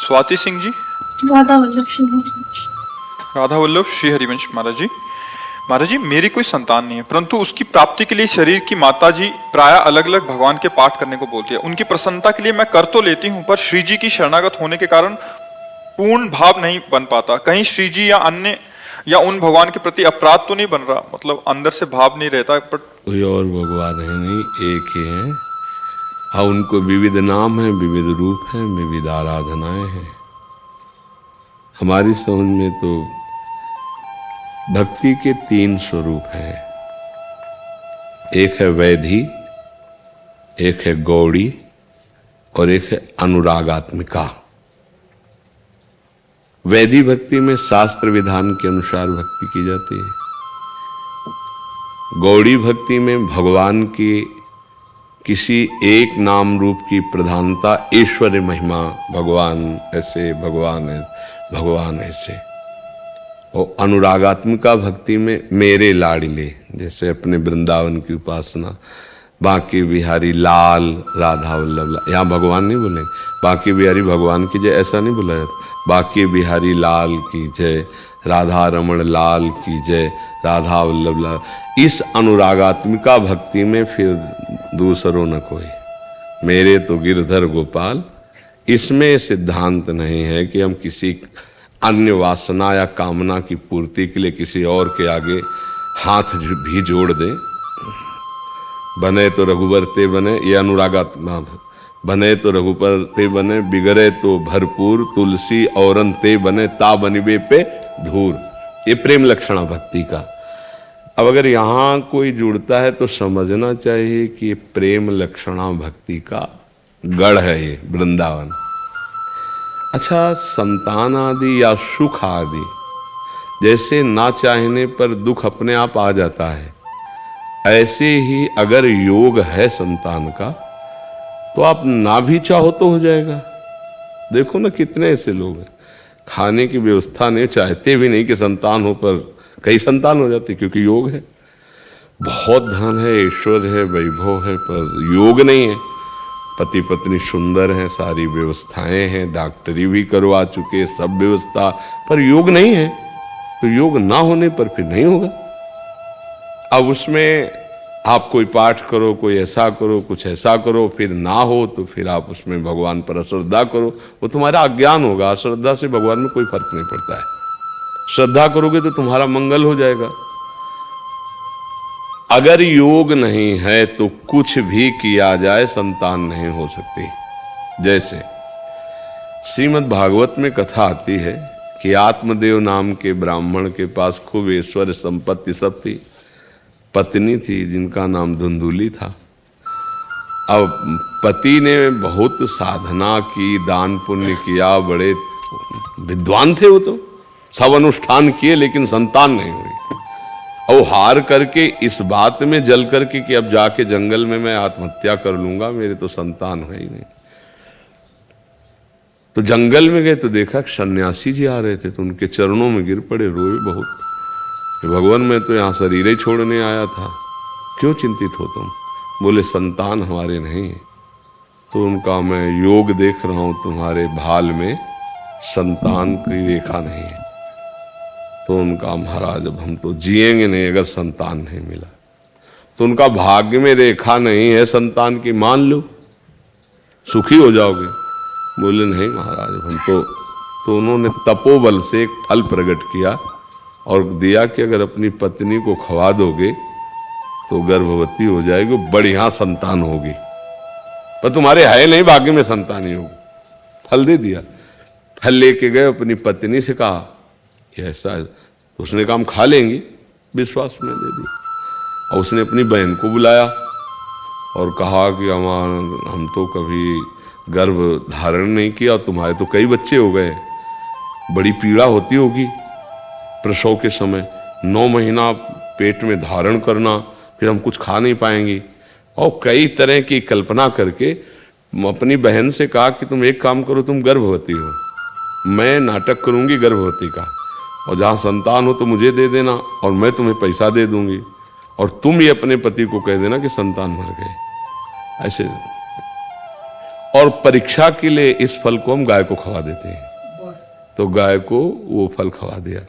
स्वाति सिंह जी। राधा वल्लभ सिंह। राधा वल्लभ श्री हरिवंश। महाराज जी मेरी कोई संतान नहीं है, परंतु उसकी प्राप्ति के लिए शरीर की माता जी प्राय अलग अलग भगवान के पाठ करने को बोलती है। उनकी प्रसन्नता के लिए मैं कर तो लेती हूँ, पर श्री जी की शरणागत होने के कारण पूर्ण भाव नहीं बन पाता। कहीं श्री जी या अन्य या उन भगवान के प्रति अपराध तो नहीं बन रहा, मतलब अंदर से भाव नहीं रहता। पर कोई और भगवान है नहीं, एक ही है। हाँ, उनको विविध नाम है, विविध रूप है, विविध आराधनाएं हैं। हमारी समझ में तो भक्ति के 3 स्वरूप हैं। एक है वैधि, एक है गौड़ी और एक है अनुरागात्मिका। वैधि भक्ति में शास्त्र विधान के अनुसार भक्ति की जाती है। गौड़ी भक्ति में भगवान की किसी एक नाम रूप की प्रधानता, ऐश्वर्य महिमा, भगवान ऐसे, भगवान ऐसे। और अनुरागात्मिका भक्ति में मेरे लाडले, जैसे अपने वृंदावन की उपासना, बांके बिहारी लाल, राधा वल्लभ। यहाँ भगवान नहीं बोलेंगे बांके बिहारी भगवान की जय, ऐसा नहीं बोला जाता। बांके बिहारी लाल की जय, राधा रमण लाल की जय, राधा वल्लभ लाल। इस अनुरागात्मिका भक्ति में फिर दूसरों न कोई, मेरे तो गिरधर गोपाल। इसमें सिद्धांत नहीं है कि हम किसी अन्य वासना या कामना की पूर्ति के लिए किसी और के आगे हाथ भी जोड़ दें। बने तो रघुबर ते बने, ये अनुरागात्मा। बने तो रघुबर ते बने, बिगड़े तो भरपूर, तुलसी औरन ते बने, ता बनिबे पे धूर। ये प्रेम लक्षणा भक्ति का। अब अगर यहाँ कोई जुड़ता है तो समझना चाहिए कि ये प्रेम लक्षणा भक्ति का गढ़ है, ये वृंदावन। अच्छा, संतान आदि या सुख आदि, जैसे ना चाहने पर दुख अपने आप आ जाता है, ऐसे ही अगर योग है संतान का तो आप ना भी चाहो तो हो जाएगा। देखो ना कितने ऐसे लोग हैं, खाने की व्यवस्था नहीं, चाहते भी नहीं कि संतान हो, पर कई संतान हो जाती क्योंकि योग है। बहुत धन है, ऐश्वर्य है, वैभव है, पर योग नहीं है। पति पत्नी सुंदर हैं, सारी व्यवस्थाएं हैं, डॉक्टरी भी करवा चुके, सब व्यवस्था, पर योग नहीं है। तो योग ना होने पर फिर नहीं होगा। अब उसमें आप कोई पाठ करो, कोई ऐसा करो, कुछ ऐसा करो, फिर ना हो तो फिर आप उसमें भगवान पर अश्रद्धा करो, वो तुम्हारा अज्ञान होगा। अश्रद्धा से भगवान में कोई फर्क नहीं पड़ता है। श्रद्धा करोगे तो तुम्हारा मंगल हो जाएगा। अगर योग नहीं है तो कुछ भी किया जाए संतान नहीं हो सकती। जैसे श्रीमद् भागवत में कथा आती है कि आत्मदेव नाम के ब्राह्मण के पास खूब ऐश्वर्य संपत्ति सब थी, पत्नी थी जिनका नाम धुंधुली था। अब पति ने बहुत साधना की, दान पुण्य किया, बड़े विद्वान थे वो, तो सब अनुष्ठान किए, लेकिन संतान नहीं हुई। और हार करके इस बात में जल करके कि अब जाके जंगल में मैं आत्महत्या कर लूंगा, मेरे तो संतान है ही नहीं। तो जंगल में गए तो देखा सन्यासी जी आ रहे थे, तो उनके चरणों में गिर पड़े, रोए बहुत। भगवान मैं तो यहाँ शरीर ही छोड़ने आया था, क्यों चिंतित हो तुम? बोले संतान हमारे नहीं है। तो उनका मैं योग देख रहा हूं, तुम्हारे भाल में संतान की रेखा नहीं है। तो उनका महाराज अब हम तो जिएंगे नहीं अगर संतान नहीं मिला। तो उनका भाग्य में रेखा नहीं है संतान की, मान लो सुखी हो जाओगे। बोले नहीं महाराज हम तो उन्होंने तपोबल से एक फल प्रकट किया और दिया कि अगर अपनी पत्नी को खवा दोगे तो गर्भवती हो जाएगी, बढ़िया संतान होगी, पर तुम्हारे है नहीं भाग्य में संतान ही होगी। फल दे दिया। फल लेके गए, अपनी पत्नी से कहा कि ऐसा है, तो उसने कहा हम खा लेंगे, विश्वास में दे दिया। और उसने अपनी बहन को बुलाया और कहा कि हम तो कभी गर्भ धारण नहीं किया, तुम्हारे तो कई बच्चे हो गए, बड़ी पीड़ा होती होगी प्रसव के समय, 9 महीना पेट में धारण करना, फिर हम कुछ खा नहीं पाएंगे। और कई तरह की कल्पना करके अपनी बहन से कहा कि तुम एक काम करो, तुम गर्भवती हो, मैं नाटक करूंगी गर्भवती का, और जहां संतान हो तो मुझे दे देना और मैं तुम्हें पैसा दे दूंगी, और तुम ये अपने पति को कह देना कि संतान मर गए। ऐसे और परीक्षा के लिए इस फल को हम गाय को खवा देते हैं। तो गाय को वो फल खवा दिया।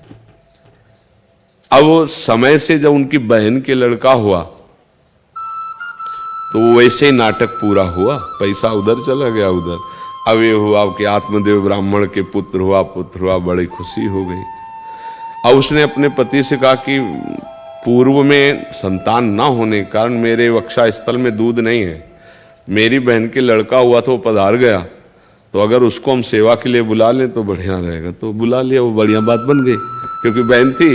अब वो समय से जब उनकी बहन के लड़का हुआ तो वैसे ही नाटक पूरा हुआ, पैसा उधर चला गया उधर। अब ये हुआ कि आत्मदेव ब्राह्मण के पुत्र हुआ, बड़ी खुशी हो गई। अब उसने अपने पति से कहा कि पूर्व में संतान ना होने के कारण मेरे वक्षा स्थल में दूध नहीं है, मेरी बहन के लड़का हुआ तो वो पधार गया, तो अगर उसको हम सेवा के लिए बुला लें तो बढ़िया रहेगा। तो बुला लिया, वो बढ़िया बात बन गई क्योंकि बहन थी।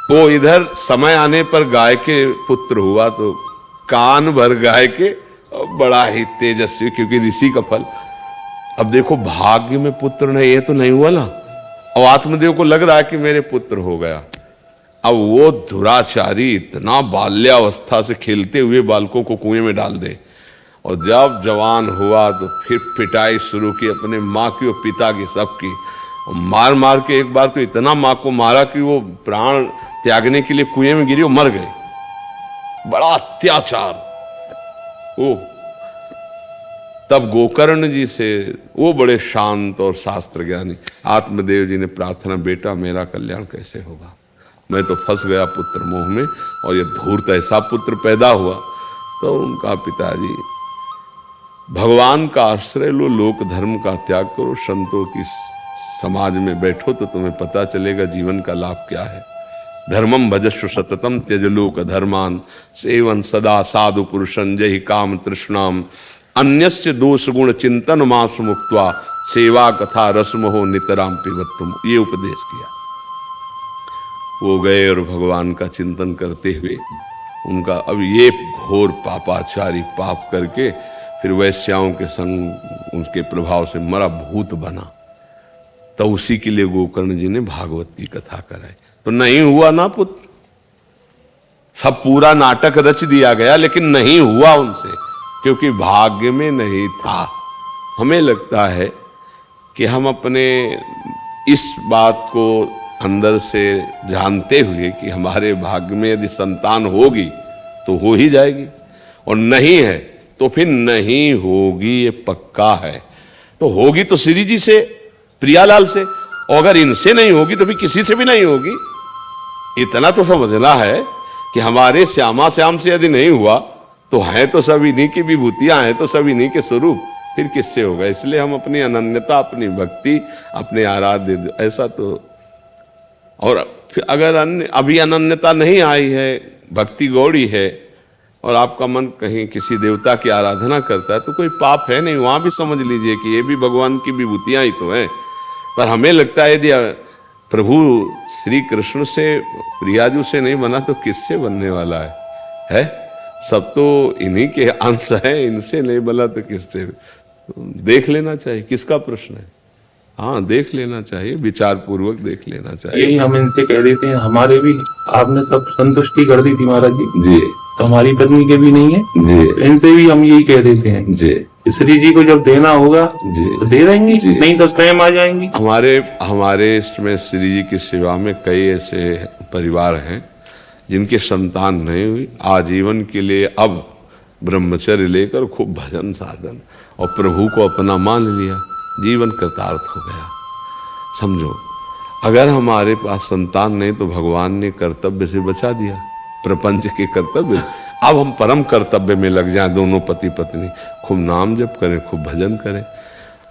वो इधर समय आने पर गाय के पुत्र हुआ तो कान भर गाय के, बड़ा ही तेजस्वी, क्योंकि ऋषि का फल। अब देखो भाग्य में पुत्र नहीं, ये तो नहीं हुआ ना। अब आत्मदेव को लग रहा है कि मेरे पुत्र हो गया। अब वो दुराचारी इतना बाल्यावस्था से खेलते हुए बालकों को कुएं में डाल दे, और जब जवान हुआ तो फिर पिटाई शुरू की अपने माँ की और पिता की, सबकी। और मार मार के एक बार तो इतना माँ को मारा कि वो प्राण त्यागने के लिए कुएं में गिरी और मर गए। बड़ा अत्याचार। ओ तब गोकर्ण जी से, वो बड़े शांत और शास्त्र ज्ञानी, आत्मदेव जी ने प्रार्थना, बेटा मेरा कल्याण कैसे होगा, मैं तो फंस गया पुत्र मोह में, और ये धूर्त ऐसा पुत्र पैदा हुआ। तो उनका पिताजी, भगवान का आश्रय लो, लोक धर्म का त्याग करो, संतों की समाज में बैठो तो तुम्हें पता चलेगा जीवन का लाभ क्या है। धर्मम भजस्व सततम त्यज लोक धर्मान, सेवन सदा साधु पुरुषं जहि काम तृष्णाम, अन्यस्य दोष गुण चिंतन मास मुक्त्वा, सेवा कथा रसमोह नितराम पिबत्तुम। ये उपदेश किया। वो गए और भगवान का चिंतन करते हुए उनका, अब ये घोर पापाचारी पाप करके फिर वैश्याओं के संग उनके प्रभाव से मरा भूत बना। तो उसी के लिए गोकर्ण जी ने भागवत की कथा कराई। तो नहीं हुआ ना पुत्र, सब पूरा नाटक रच दिया गया, लेकिन नहीं हुआ उनसे, क्योंकि भाग्य में नहीं था। हमें लगता है कि हम अपने इस बात को अंदर से जानते हुए कि हमारे भाग्य में यदि संतान होगी तो हो ही जाएगी, और नहीं है तो फिर नहीं होगी, ये पक्का है। तो होगी तो श्री जी से, प्रियालाल से, और अगर इनसे नहीं होगी तो फिर किसी से भी नहीं होगी। इतना तो समझना है कि हमारे श्यामा श्याम से यदि नहीं हुआ तो हैं तो सब इन्हीं की विभूतियां हैं, तो सब इन्हीं के स्वरूप, फिर किससे होगा। इसलिए हम अपनी अनन्यता, अपनी भक्ति, अपने आराध्य, ऐसा तो। और फिर अगर अभी अनन्यता नहीं आई है, भक्ति गौड़ी है, और आपका मन कहीं किसी देवता की आराधना करता है, तो कोई पाप है नहीं, वहां भी समझ लीजिए कि ये भी भगवान की विभूतियां ही तो हैं। पर हमें लगता है यदि प्रभु श्री कृष्ण से, प्रियाजू से नहीं बना तो किससे बनने वाला है? सब तो इन्हीं के अंश हैं, इनसे नहीं बना तो किससे? देख लेना चाहिए, किसका प्रश्न है? हाँ, देख लेना चाहिए, विचार पूर्वक देख लेना चाहिए। यही हम इनसे कह देते हैं, हमारे भी आपने सब संतुष्टि कर दी थी महाराज जी, तो हमारी पत्नी के भी नहीं है जी, इनसे भी हम यही कह देते हैं जी, श्री जी को जब देना होगा जी तो दे देंगे, नहीं तो स्वयं आ जाएंगे। हमारे इसमें श्री जी की सेवा में कई ऐसे परिवार हैं जिनकी संतान नहीं हुई, आजीवन के लिए अब ब्रह्मचर्य लेकर खूब भजन साधन और प्रभु को अपना मान लिया, जीवन कृतार्थ हो गया। समझो, अगर हमारे पास संतान नहीं तो भगवान ने कर्तव्य से बचा दिया, प्रपंच के कर्तव्य। अब हम परम कर्तव्य में लग जाएं, दोनों पति पत्नी, खूब नाम जप करें, खूब भजन करें,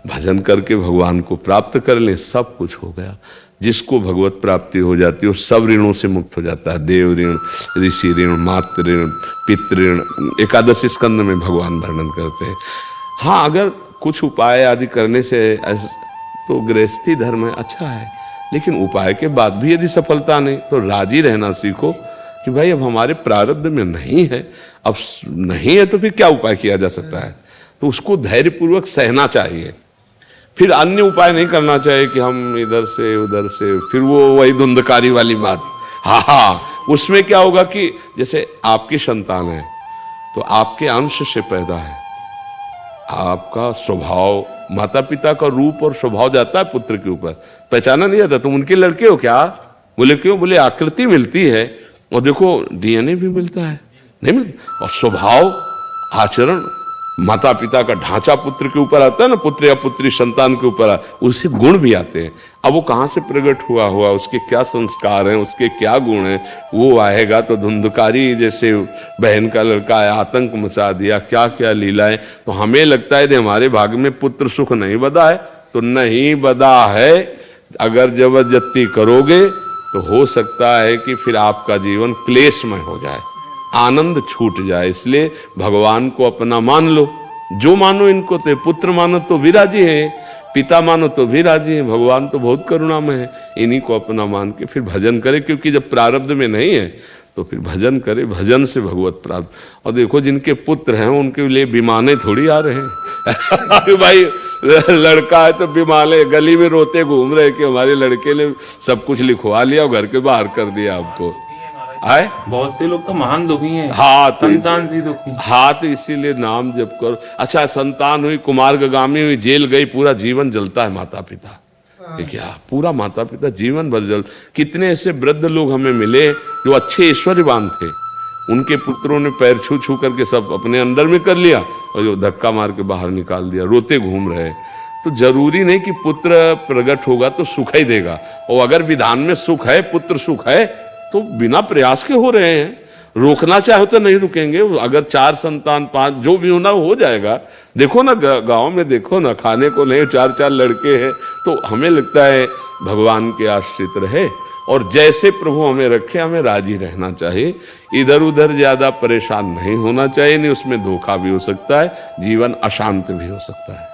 भजन करके भगवान को प्राप्त कर लें, सब कुछ हो गया। जिसको भगवत प्राप्ति हो जाती है वो सब ऋणों से मुक्त हो जाता है। देव ऋण, ऋषि ऋण, मातृ ऋण, पितृ ऋण, एकादशी स्कंद में भगवान वर्णन करते हैं। हाँ, अगर कुछ उपाय आदि करने से तो गृहस्थी धर्म है, अच्छा है, लेकिन उपाय के बाद भी यदि सफलता नहीं तो राजी रहना सीखो कि भाई अब हमारे प्रारब्ध में नहीं है, अब नहीं है तो फिर क्या उपाय किया जा सकता है, तो उसको धैर्यपूर्वक सहना चाहिए। फिर अन्य उपाय नहीं करना चाहिए कि हम इधर से उधर से, फिर वो वही धुंधकारी वाली बात। हाँ, उसमें क्या होगा कि जैसे आपकी संतान है तो आपके अंश से पैदा है, आपका स्वभाव, माता पिता का रूप और स्वभाव जाता है पुत्र के ऊपर, पहचाना नहीं जाता। तुम उनके लड़के हो क्या? बोले क्यों? बोले आकृति मिलती है और देखो डीएनए भी मिलता है, नहीं मिलता, और स्वभाव, आचरण, माता पिता का ढांचा पुत्र के ऊपर आता है ना, पुत्र या पुत्री संतान के ऊपर, उससे गुण भी आते हैं। अब वो कहाँ से प्रकट हुआ, उसके क्या संस्कार हैं, उसके क्या गुण हैं, वो आएगा तो धुंधकारी जैसे बहन का लड़का है, आतंक मचा दिया, क्या क्या लीलाएं। तो हमें लगता है कि हमारे भाग में पुत्र सुख नहीं बधा है, तो नहीं बधा है। अगर जबरदस्ती करोगे तो हो सकता है कि फिर आपका जीवन क्लेशमय हो जाए, आनंद छूट जाए। इसलिए भगवान को अपना मान लो, जो मानो इनको, तो पुत्र मानो तो भी राजी है, पिता मानो तो भी राजी है, भगवान तो बहुत करुणामय है। इन्हीं को अपना मान के फिर भजन करे, क्योंकि जब प्रारब्ध में नहीं है तो फिर भजन करे, भजन से भगवत प्राप्त। और देखो जिनके पुत्र हैं उनके लिए विमाने थोड़ी आ रहे हैं भाई लड़का है तो विमाने गली में रोते घूम रहे कि हमारे लड़के ने सब कुछ लिखवा लिया और घर के बाहर कर दिया आपको। आए बहुत से लोग तो महान दुखी हैं। हाँ तो संतान से दुखी। हाँ तो इसीलिए नाम जप करो। अच्छा, संतान हुई, कुमार्गामी हुई, जेल गई, पूरा जीवन जलता है माता पिता, क्या पूरा माता पिता जीवन भर जल। कितने ऐसे वृद्ध लोग हमें मिले जो अच्छे ऐश्वर्यवान थे, उनके पुत्रों ने पैर छू छू करके सब अपने अंदर में कर लिया और जो धक्का मार के बाहर निकाल दिया, रोते घूम रहे। तो जरूरी नहीं कि पुत्र प्रकट होगा तो सुख ही देगा, और अगर विधान में सुख है, पुत्र सुख है, तो बिना प्रयास के हो रहे हैं। रोकना चाहो तो नहीं रुकेंगे। अगर 4 संतान 5 जो भी होना हो जाएगा। देखो ना गांव में, देखो ना, खाने को नहीं 4-4 लड़के हैं। तो हमें लगता है भगवान के आश्रित रहे और जैसे प्रभु हमें रखे हमें राजी रहना चाहिए। इधर उधर ज्यादा परेशान नहीं होना चाहिए, नहीं उसमें धोखा भी हो सकता है, जीवन अशांत भी हो सकता है।